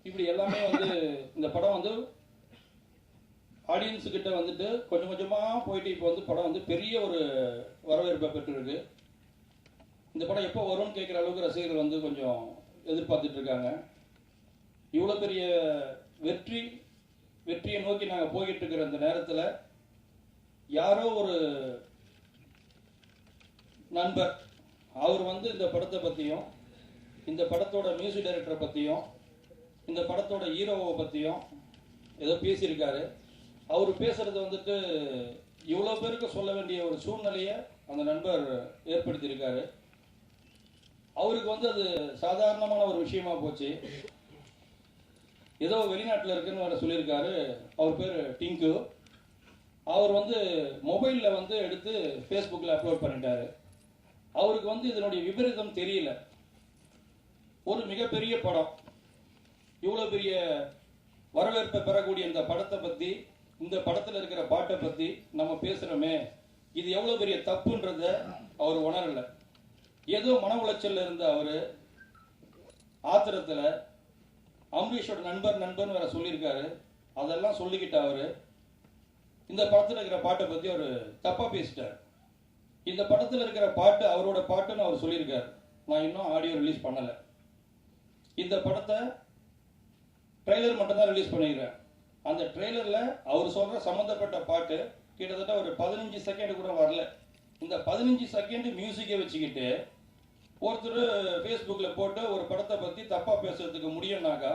இப்படி எல்லாமே வந்து இந்த படம் வந்து ஆடியன்ஸு கிட்ட வந்துட்டு கொஞ்சம் கொஞ்சமாக போயிட்டு இப்போ வந்து படம் வந்து பெரிய ஒரு வரவேற்பை பெற்றிருக்கு. இந்த படம் எப்போ வரும்னு கேட்குற அளவுக்கு ரசிகர்கள் வந்து கொஞ்சம் எதிர்பார்த்துட்டு இருக்காங்க. இவ்வளோ பெரிய வெற்றியை நோக்கி நாங்கள் போய்கிட்டு இருக்கிற இந்த நேரத்தில் யாரோ ஒரு நண்பர் அவர் வந்து இந்த படத்தை பற்றியும் இந்த படத்தோட மியூசிக் டைரக்டரை பற்றியும் இந்த படத்தோட ஹீரோவை பற்றியும் ஏதோ பேசியிருக்காரு. அவர் பேசுறது வந்துட்டு இவ்வளோ பேருக்கு சொல்ல வேண்டிய ஒரு சூழ்நிலையை அந்த நண்பர் ஏற்படுத்தியிருக்காரு. அவருக்கு வந்து அது சாதாரணமான ஒரு விஷயமா போச்சு. ஏதோ வெளிநாட்டில் இருக்குன்னு வேற சொல்லியிருக்காரு. அவர் பேர் டிங்கு. அவர் வந்து மொபைலில் வந்து எடுத்து ஃபேஸ்புக்கில் அப்லோட் பண்ணிட்டாரு. அவருக்கு வந்து இதனுடைய விபரீதம் தெரியல. ஒரு மிகப்பெரிய படம், இவ்வளோ பெரிய வரவேற்பை பெறக்கூடிய இந்த படத்தை பற்றி, இந்த படத்தில் இருக்கிற பாட்டை பற்றி நம்ம பேசுகிறோமே, இது எவ்வளோ பெரிய தப்புன்றத அவர் உணரலை. ஏதோ மன உளைச்சலில் இருந்த அவர் ஆத்திரத்தில் அம்பரீஷோட நண்பர்னு வேற சொல்லியிருக்காரு. அதெல்லாம் சொல்லிக்கிட்ட அவர் இந்த படத்தில் இருக்கிற பாட்டை பற்றி அவர் தப்பாக பேசிட்டார். இந்த படத்தில் இருக்கிற பாட்டு அவரோட பாட்டுன்னு அவர் சொல்லியிருக்காரு. நான் இன்னும் ஆடியோ ரிலீஸ் பண்ணலை. இந்த படத்தை ட்ரெய்லர் மட்டும்தான் ரிலீஸ் பண்ணிக்கிறேன். அந்த ட்ரெய்லரில் அவர் சொல்கிற சம்மந்தப்பட்ட பாட்டு கிட்டத்தட்ட ஒரு 15 செகண்ட் கூட வரல. இந்த 15 செகண்ட் மியூசிக்கை வச்சுக்கிட்டு ஒருத்தர் ஃபேஸ்புக்கில் போட்டு ஒரு படத்தை பற்றி தப்பாக பேசுறதுக்கு முடியும்னாக்கா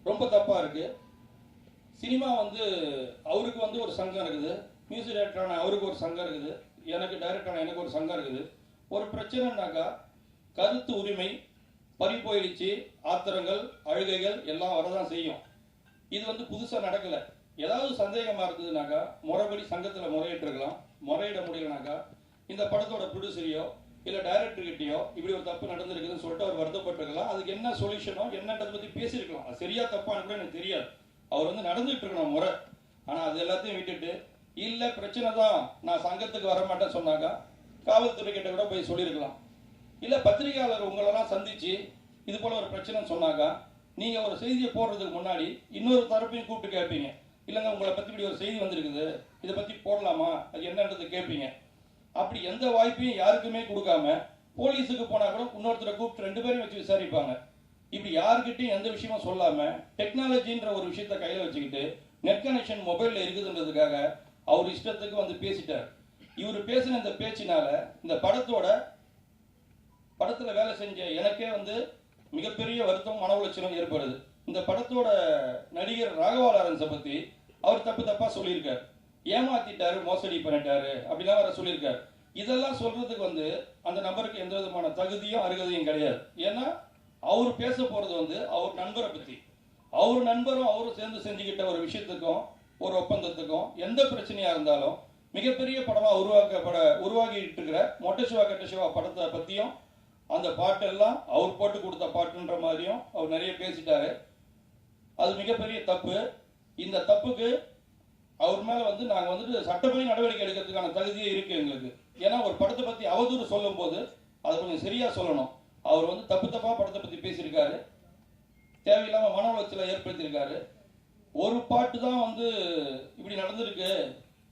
ரொம்ப தப்பாக இருக்குது. சினிமா வந்து அவருக்கு வந்து ஒரு சங்கம் இருக்குது, மியூசிக் டைரக்டரான அவருக்கு ஒரு சங்கம் இருக்குது, எனக்கு டைரக்டரான எனக்கு ஒரு சங்கம் இருக்குது. ஒரு பிரச்சனைனாக்கா கருத்து உரிமை பறி போயிடுச்சு, ஆத்திரங்கள் அழுகைகள் எல்லாம் வரதான் செய்யும். இது வந்து புதுசாக நடக்கலை. ஏதாவது சந்தேகமாக இருந்ததுனாக்கா முறைப்படி சங்கத்தில் முறையிட்டிருக்கலாம். முறையிட முடியலனாக்கா இந்த படத்தோட ப்ரொடியூசரையோ இல்லை டைரக்டர்கிட்டையோ இப்படி ஒரு தப்பு நடந்திருக்குதுன்னு சொல்லிட்டு அவர் வருத்தப்பட்டிருக்கலாம். அதுக்கு என்ன சொல்யூஷனோ என்னன்றதை பற்றி பேசியிருக்கலாம். அது சரியா தப்பான்னு கூட எனக்கு தெரியாது. அவர் வந்து நடந்துட்டு இருக்கணும் முறை. ஆனால் அது எல்லாத்தையும் விட்டுட்டு இல்லை பிரச்சனை தான், நான் சங்கத்துக்கு வரமாட்டேன்னு சொன்னாக்கா காவல்துறை கிட்ட கூட போய் சொல்லியிருக்கலாம். இல்லை பத்திரிகையாளர் உங்களெல்லாம் சந்திச்சு இது போல ஒரு பிரச்சனைன்னு சொன்னாக்கா நீங்கள் ஒரு செய்தியை போடுறதுக்கு முன்னாடி இன்னொரு தரப்பையும் கூப்பிட்டு கேட்பீங்க. இல்லைங்க உங்களை பற்றி இப்படி ஒரு செய்தி வந்திருக்குது, இதை பற்றி போடலாமா, அது என்னன்றது கேட்பீங்க. அப்படி எந்த வாய்ப்பையும் யாருக்குமே கொடுக்காம போலீஸுக்கு போனால் கூட இன்னொருத்தரை கூப்பிட்டு 2 பேரையும் வச்சு விசாரிப்பாங்க. இப்படி யாருக்கிட்டையும் எந்த விஷயமும் சொல்லாமல் டெக்னாலஜின்ற ஒரு விஷயத்த கையில் வச்சுக்கிட்டு நெட் கனெக்ஷன் மொபைலில் இருக்குதுன்றதுக்காக அவர் இஷ்டத்துக்கு வந்து பேசிட்டார். இவர் பேசின இந்த பேச்சினால இந்த படத்தில் வேலை செஞ்ச எனக்கே வந்து மிகப்பெரிய வருத்தம் மன உளைச்சலும் ஏற்படுது. இந்த படத்தோட நடிகர் ராகவா லாரன்ஸை பற்றி அவர் தப்பாக சொல்லியிருக்காரு. ஏமாத்திட்டாரு, மோசடி பண்ணிட்டாரு அப்படிலாம் வேற சொல்லியிருக்காரு. இதெல்லாம் சொல்றதுக்கு வந்து அந்த நபருக்கு எந்த விதமான தகுதியும் அருகதையும் கிடையாது. ஏன்னா அவர் பேச போறது வந்து அவர் நண்பரை பற்றி. அவர் நண்பரும் அவரும் சேர்ந்து செஞ்சுக்கிட்ட ஒரு விஷயத்துக்கும் ஒரு ஒப்பந்தத்துக்கும் எந்த பிரச்சனையா இருந்தாலும் மிகப்பெரிய படமா உருவாகிட்டு இருக்கிற மொட்டை சிவா கட்ட சிவா படத்தை பற்றியும் அந்த பாட்டெல்லாம் அவர் போட்டு கொடுத்த பாட்டுன்ற மாதிரியும் அவர் நிறைய பேசிட்டாரு. அது மிகப்பெரிய தப்பு. இந்த தப்புக்கு அவர் மேலே வந்து நாங்கள் வந்துட்டு சட்டப்படி நடவடிக்கை எடுக்கிறதுக்கான தகுதியே இருக்கு எங்களுக்கு. ஏன்னா ஒரு படத்தை பற்றி அவதூறு சொல்லும் போது அதை கொஞ்சம் சரியா சொல்லணும். அவர் வந்து தப்பாக படத்தை பற்றி பேசியிருக்காரு, தேவையில்லாமல் மன உளைச்சலை ஏற்படுத்தியிருக்காரு. ஒரு பாட்டு தான் வந்து இப்படி நடந்திருக்கு.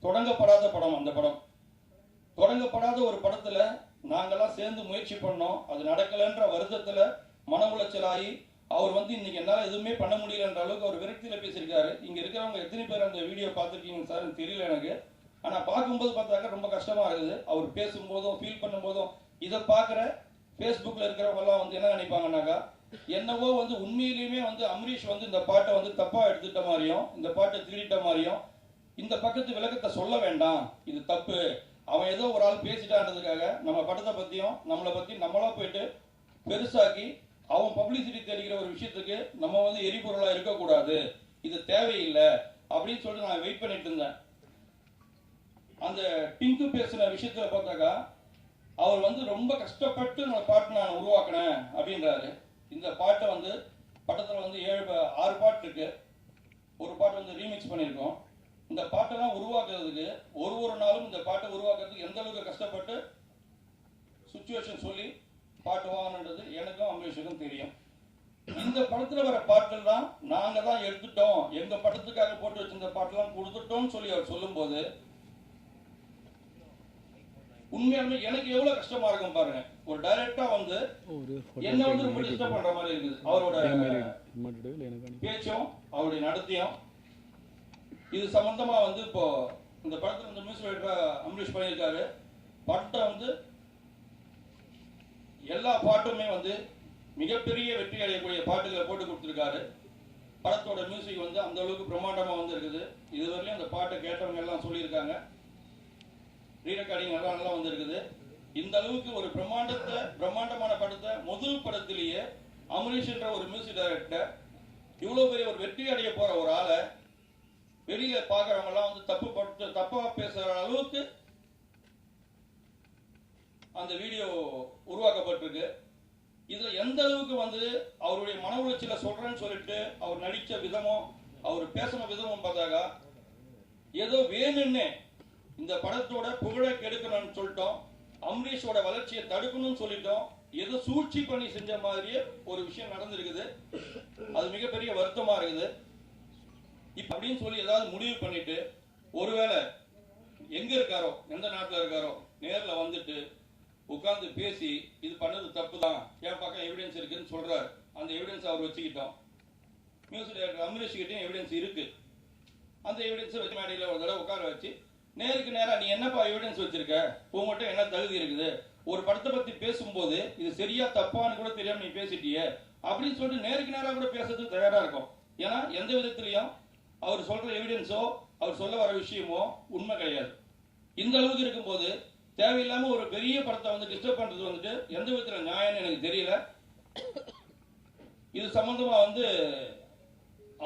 தொடங்கப்படாத படம் அந்த படம். தொடங்கப்படாத ஒரு படத்தில் நாங்கள்லாம் சேர்ந்து முயற்சி பண்ணோம், அது நடக்கலைன்ற வருத்தத்தில் மன உளைச்சலாகி அவர் வந்து இன்னைக்கு என்னால் எதுவுமே பண்ண முடியலன்ற அளவுக்கு அவர் விரக்தியில் பேசியிருக்காரு. இங்கே இருக்கிறவங்க எத்தனை பேர் அந்த வீடியோ பார்த்துருக்கீங்க சார் தெரியல எனக்கு. ஆனால் பார்க்கும்போது பார்த்தாக்க ரொம்ப கஷ்டமாக இருக்குது. அவர் பேசும்போதும் ஃபீல் பண்ணும்போதும் இதை பார்க்குற ஃபேஸ்புக்கில் இருக்கிறவங்கலாம் வந்து என்ன நினைப்பாங்கன்னாக்கா என்னவோ வந்து உண்மையிலேயுமே வந்து அம்பரீஷ் வந்து இந்த பாட்டை வந்து தப்பாக எடுத்துட்ட மாதிரியும் இந்த பாட்டை திருடிட்ட மாதிரியும் இந்த பக்கத்து விளக்கத்தை சொல்ல வேண்டாம், இது தப்பு, அவன் ஏதோ ஒரு ஆள் பேசிட்டான்றதுக்காக நம்ம படத்தை பற்றியும் நம்மளை பற்றி நம்மளா போயிட்டு பெருசாக்கி அவன் பப்ளிசிட்டி தெரிகிற ஒரு விஷயத்துக்கு நம்ம வந்து எரிபொருளாக இருக்கக்கூடாது, இது தேவையில்லை அப்படின்னு சொல்லிட்டு நான் வெயிட் பண்ணிட்டு இருந்தேன். அந்த டிங்கு பேசின விஷயத்துல பார்த்தாக்கா அவர் வந்து ரொம்ப கஷ்டப்பட்டு நம்ம பாட்டு நான் உருவாக்கினேன் அப்படின்றாரு. இந்த பாட்டை வந்து படத்தில் வந்து 6 பாட்டு இருக்கு. ஒரு பாட்டு வந்து ரீமிக்ஸ் பண்ணியிருக்கோம். இந்த பாட்டெல்லாம் உருவாக்குறதுக்கு ஒரு நாளும் இந்த பாட்டை உருவாக்குறதுக்கு எந்த அளவுக்கு கஷ்டப்பட்டு சுச்சுவேஷன் சொல்லி பாட்டு வாங்கணுன்றது எனக்கும் அம்பரீஷுக்கும் தெரியும். இந்த அந்த படத்துல வர பாட்டுகள் தான் நாங்க தான் எடுத்துட்டோம், எங்க படத்துக்காக போட்டு வச்சிருந்த பாட்டெல்லாம் கொடுத்துட்டோம்னு சொல்லி அவர் சொல்லும் போது உண்மையாலுமே எனக்கு எவ்வளவு கஷ்டமா இருக்கும் பாருங்க. ஒரு டைரக்டா வந்து என்ன வந்து ரொம்ப டிஸ்டர்ப் பண்ற மாதிரி இருக்குது. அவரோட பேச்சும் அவருடைய நடத்தியும் இது சம்பந்தமா வந்து இப்போ இந்த படத்துல வந்து மியூசிக் டைரக்டர் அமரீஷ் பண்ணியிருக்காரு. படத்தை வந்து எல்லா பாட்டுமே வந்து மிகப்பெரிய வெற்றி அடையக்கூடிய பாட்டுகளை போட்டு கொடுத்துருக்காரு. படத்தோட மியூசிக் வந்து அந்த அளவுக்கு பிரம்மாண்டமா வந்து இருக்குது. இதுவரையிலும் அந்த பாட்டை கேட்டவங்க எல்லாம் சொல்லியிருக்காங்க. ரீரெக்கார்டிங் நல்லா வந்து இருக்குது. இந்த அளவுக்கு ஒரு பிரம்மாண்டமான படத்தை முதல் படத்திலேயே அமரீஷ் என்ற ஒரு மியூசிக் டைரக்டர் இவ்வளவு பெரிய ஒரு வெற்றி அடைய போற ஒரு ஆளை வெளியில பாக்குறவங்க எல்லாம் வந்து தப்பா பேசுற அளவுக்கு அந்த வீடியோ உருவாக்கப்பட்டிருக்கு. இதுல எந்த அளவுக்கு வந்து அவருடைய மன உளைச்சல சொல்றேன்னு சொல்லிட்டு அவர் நடிச்ச விதமும் அவர் பேசின விதமும் பார்த்தாக்கா ஏதோ வேணும்னே இந்த படத்தோட புகழை கெடுக்கணும்னு சொல்லிட்டோம், அமரீஷோட வளர்ச்சியை தடுக்கணும்னு சொல்லிட்டோம், ஏதோ சூழ்ச்சி பண்ணி செஞ்ச மாதிரியே ஒரு விஷயம் நடந்திருக்குது. அது மிகப்பெரிய வருத்தமா இருக்குது. இப்ப அப்படின்னு சொல்லி ஏதாவது முடிவு பண்ணிட்டு ஒருவேளை எங்க இருக்காரோ எந்த நாட்டுல இருக்காரோ நேர்ல வந்துட்டு உட்கார்ந்து பேசி இது பண்ணது தப்பு தான், என் பக்கம் எவிடன்ஸ் இருக்குன்னு சொல்றாரு. அந்த எவிடன்ஸ் அவர் வச்சுக்கிட்டோம். மியூசிக் டைரக்டர் அமரீஷ் கிட்டையும் எவிடன்ஸ் இருக்கு. அந்த எவிடன்ஸ் வச்சு மேடையில் ஒரு தடவை உட்கார வச்சு நேருக்கு நேரம் நீ என்னப்பா எவிடன்ஸ் வச்சிருக்க, உங்ககிட்ட என்ன தகுதி இருக்குது, ஒரு படத்தை பத்தி பேசும்போது இது சரியா தப்பான்னு கூட தெரியாம நீ பேசிட்டியே அப்படின்னு சொல்லிட்டு நேருக்கு நேரம் கூட பேசுறதுக்கு தயாரா இருக்கும். ஏன்னா எந்த விதத்திலையும் அவர் சொல்ற எவிடன்ஸோ அவர் சொல்ல வர விஷயமோ உண்மை கிடையாது. இந்த அளவுக்கு இருக்கும்போது தேவையில்லாம ஒரு பெரிய படத்தை வந்து டிஸ்டர்ப் பண்றது வந்துட்டு எந்த விதத்துல நியாயம்னு எனக்கு தெரியல. இது சம்பந்தமா வந்து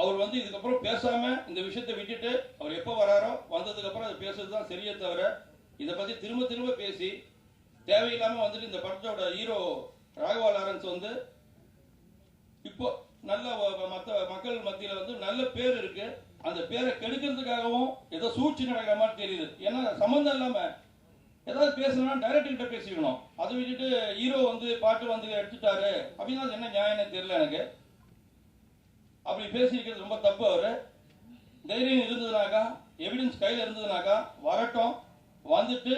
அவர் வந்து இதுக்கப்புறம் பேசாம இந்த விஷயத்தை விட்டுட்டு அவர் எப்போ வராரோ வந்ததுக்கு அப்புறம் அதை பேசுறதுதான் சரியே தவிர இதை பத்தி திரும்ப திரும்ப பேசி தேவையில்லாம வந்துட்டு இந்த படத்தோட ஹீரோ ராகவா லாரன்ஸ் வந்து இப்போ நல்ல மக்கள் மத்தியில வந்து நல்ல பேர் இருக்கு, அந்த பேரை கெடுக்கிறதுக்காகவும் ஏதோ சூழ்ச்சி நடக்கிற மாதிரி தெரியுது. ஏன்னா சம்பந்தம் இல்லாம ஏதாவது பேசணும்னா டைரக்டர் கிட்ட பேசிக்கணும். அதை விட்டுட்டு ஹீரோ வந்து பாட்டு வந்து எடுத்துட்டாரு அப்படின்னா என்ன நியாயம்னு தெரியல எனக்கு. அப்படி பேசிக்கிறது ரொம்ப தப்பு. அவரு தைரியம் இருந்ததுனாக்கா எவிடன்ஸ் கையில இருந்ததுனாக்கா வரட்டும், வந்துட்டு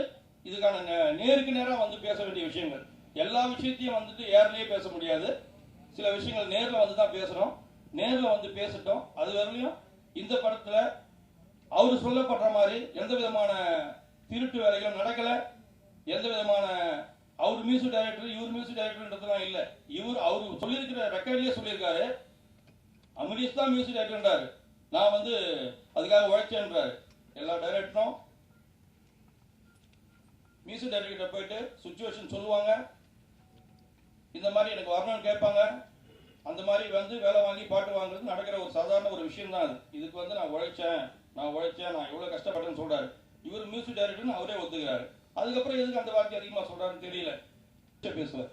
இதுக்கான நேருக்கு நேரம் வந்து பேச வேண்டிய விஷயங்கள் எல்லா விஷயத்தையும் வந்துட்டு ஏர்லயே பேச முடியாது. சில விஷயங்கள் நேர்ல வந்து தான் பேசணும். நேர்ல வந்து பேசட்டும். அது வரையிலும் இந்த படத்துல அவரு சொல்லப்படுற மாதிரி எந்த விதமான திருட்டு வேலைகளும் நடக்கல. எந்த விதமான அவர் மியூசிக் டைரக்டர் இவர் மியூசிக் டைரக்டர்ன்றதுலாம் இல்ல. அவரு சொல்லியிருக்கிற ரெக்கார்ட்லயே சொல்லியிருக்காரு அமரீஷ் தான் மியூசிக் டைரக்டர்ன்றாரு, நான் வந்து அதுக்காக உழைச்சேன்றாரு. எல்லா டைரக்டரும் மியூசிக் டைரக்டர் போயிட்டு சுச்சுவேஷன் சொல்லுவாங்க, இந்த மாதிரி எனக்கு வரணும்னு கேட்பாங்க, அந்த மாதிரி வந்து வேலை வாங்கி பாட்டு வாங்குறது நடக்கிற ஒரு சாதாரண ஒரு விஷயம் தான். இதுக்கு வந்து நான் உழைச்சேன் நான் எவ்வளவு கஷ்டப்பட்டேன்னு சொல்றாரு. இவர் மியூசிக் டைரக்டர்னு அவரே ஒத்துக்கிறாரு. அதுக்கப்புறம் எதுக்கு அந்த வார்த்தை அதிகமா சொல்றாருன்னு தெரியல. பேசுவார்.